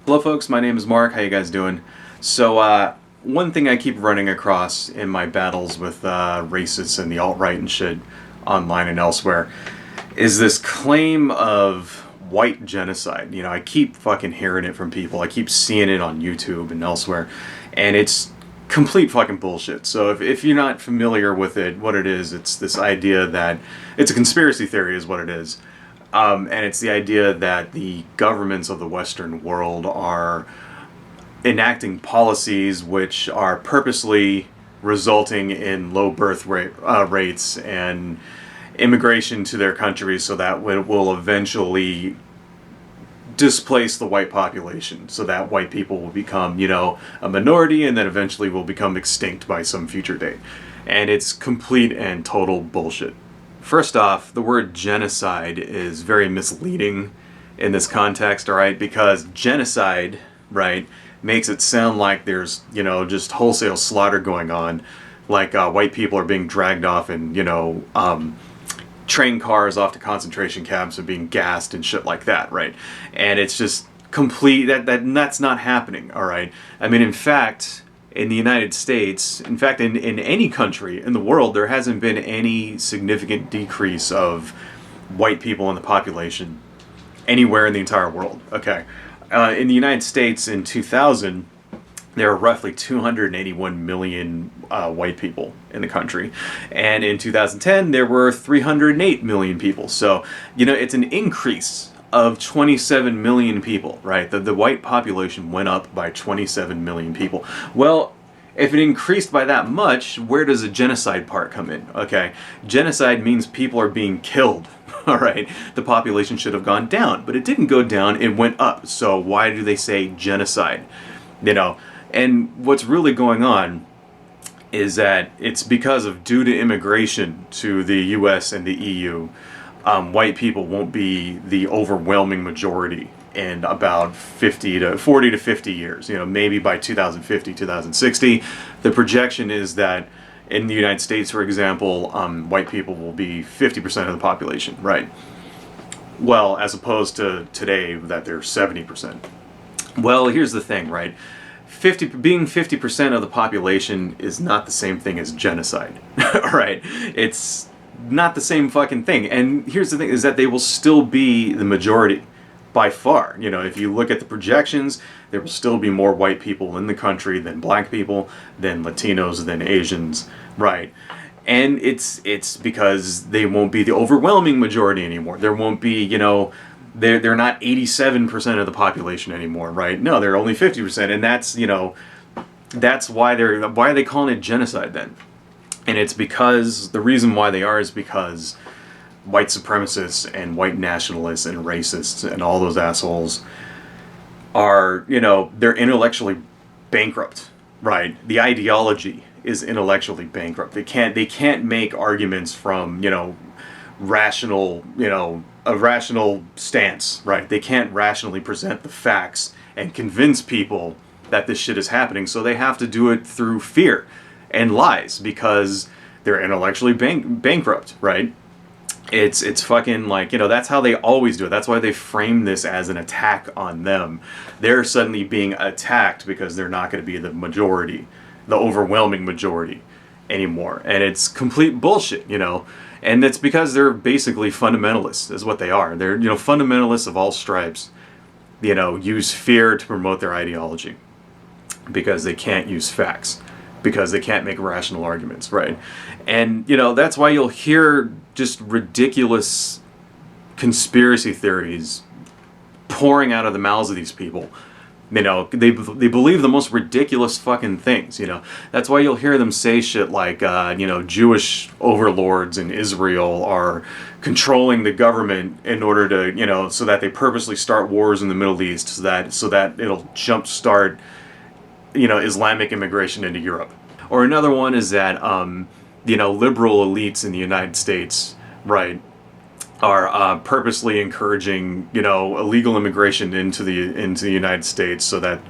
Hello folks, my name is Mark. How you guys doing? One thing I keep running across in my battles with racists and the alt-right and shit online and elsewhere is this claim of white genocide. You know, I keep fucking hearing it from people. I keep seeing it on YouTube and elsewhere, and it's complete fucking bullshit. So if you're not familiar with it, what it is, it's this idea that it's a conspiracy theory is what it is. And it's the idea that the governments of the Western world are enacting policies which are purposely resulting in low birth rates and immigration to their countries so that it will eventually displace the white population, so that white people will become, a minority and then eventually will become extinct by some future date. And it's complete and total bullshit. First off, the word genocide is very misleading in this context, alright? Because genocide, right, makes it sound like there's, just wholesale slaughter going on. Like white people are being dragged off in, train cars off to concentration camps and being gassed and shit like that, right? And it's just complete, that's not happening, alright? I mean, in fact, in the United States, in fact, in any country in the world, there hasn't been any significant decrease of white people in the population anywhere in the entire world. Okay. In the United States in 2000, there were roughly 281 million white people in the country. And in 2010, there were 308 million people. So, it's an increase of 27 million people, right? The white population went up by 27 million people. Well, if it increased by that much, where does the genocide part come in? Okay, genocide means people are being killed, all right? The population should have gone down, but it didn't go down, it went up. So why do they say genocide? And what's really going on is that it's because of due to immigration to the US and the EU, white people won't be the overwhelming majority in about 40 to 50 years. Maybe by 2050, 2060. The projection is that in the United States, for example, white people will be 50% of the population, right? Well, as opposed to today that they're 70%. Well, here's the thing, right? Being 50% of the population is not the same thing as genocide, all right? It's not the same fucking thing. And here's the thing, is that they will still be the majority by far. If you look at the projections, there will still be more white people in the country than black people, than Latinos, than Asians, right? And it's because they won't be the overwhelming majority anymore. There won't be, they're not 87% of the population anymore, right? No, they're only 50%, and that's why are they calling it genocide then? And it's because the reason why they are is because white supremacists and white nationalists and racists and all those assholes are, they're intellectually bankrupt, right? The ideology is intellectually bankrupt. They can't make arguments from, rational, a rational stance, right? They can't rationally present the facts and convince people that this shit is happening, so they have to do it through fear and lies because they're intellectually bankrupt, right? It's fucking like, that's how they always do it. That's why they frame this as an attack on them. They're suddenly being attacked because they're not going to be the majority, the overwhelming majority anymore. And it's complete bullshit, And it's because they're basically fundamentalists, is what they are. They're, fundamentalists of all stripes, use fear to promote their ideology because they can't use facts, because they can't make rational arguments, right? And, that's why you'll hear just ridiculous conspiracy theories pouring out of the mouths of these people. They believe the most ridiculous fucking things, That's why you'll hear them say shit like, Jewish overlords in Israel are controlling the government in order to, so that they purposely start wars in the Middle East so that it'll jumpstart, Islamic immigration into Europe. Or another one is that, liberal elites in the United States, right, are purposely encouraging, illegal immigration into the United States so that,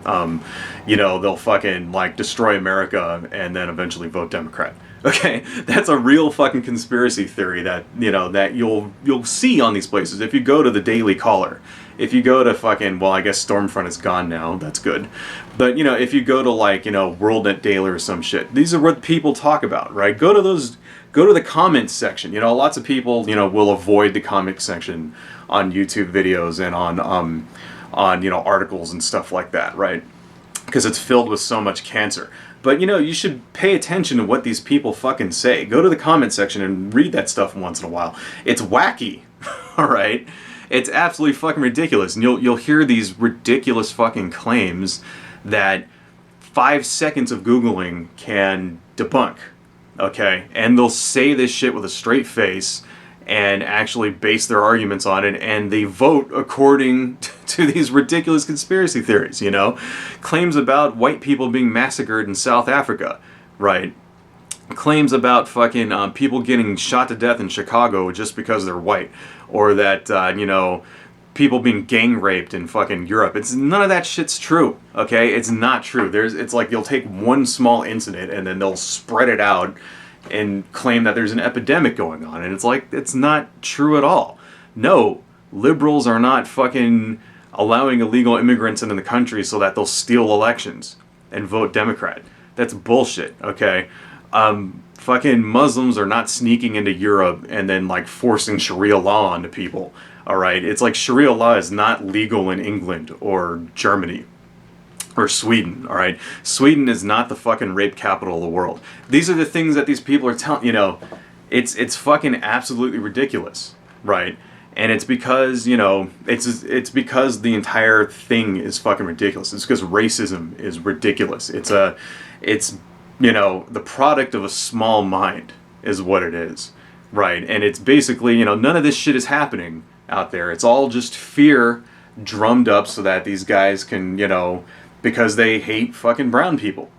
they'll fucking destroy America and then eventually vote Democrat. Okay, that's a real fucking conspiracy theory that that you'll see on these places. If you go to the Daily Caller if you go to fucking, well, I guess Stormfront is gone now, that's good. But, you know, if you go to, like, you know, WorldNet Daily or some shit, these are what people talk about, right? Go to the comments section. You know, lots of people, you know, will avoid the comment section on YouTube videos and on, you know, articles and stuff like that, right? Because it's filled with so much cancer. But, you know, you should pay attention to what these people fucking say. Go to the comment section and read that stuff once in a while. It's wacky, all right? It's absolutely fucking ridiculous. And you'll hear these ridiculous fucking claims that 5 seconds of Googling can debunk, okay? And they'll say this shit with a straight face and actually base their arguments on it, and they vote according to these ridiculous conspiracy theories, you know? Claims about white people being massacred in South Africa, right? Claims about fucking people getting shot to death in Chicago just because they're white, or that, you know, people being gang raped in fucking Europe. It's none of that shit's true, okay? It's not true. It's like you'll take one small incident and then they'll spread it out and claim that there's an epidemic going on, and it's like, it's not true at all. No, liberals are not fucking allowing illegal immigrants into the country so that they'll steal elections and vote Democrat. That's bullshit, okay? Fucking Muslims are not sneaking into Europe and then, like, forcing Sharia law onto people, alright? It's like Sharia law is not legal in England or Germany or Sweden, alright? Sweden is not the fucking rape capital of the world. These are the things that these people are telling, you know, it's fucking absolutely ridiculous, right? And it's because, you know, it's because the entire thing is fucking ridiculous. It's because racism is ridiculous. It's, you know, the product of a small mind is what it is, right? And it's basically, you know, none of this shit is happening out there. It's all just fear drummed up so that these guys can, you know, because they hate fucking brown people.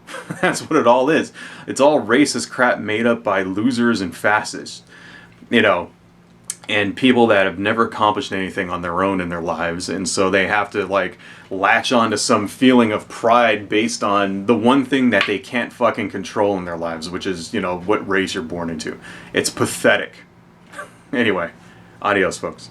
That's what it all is. It's all racist crap made up by losers and fascists, you know, and people that have never accomplished anything on their own in their lives, and so they have to, like, latch on to some feeling of pride based on the one thing that they can't fucking control in their lives, which is, you know, what race you're born into. It's pathetic. Anyway, adios, folks.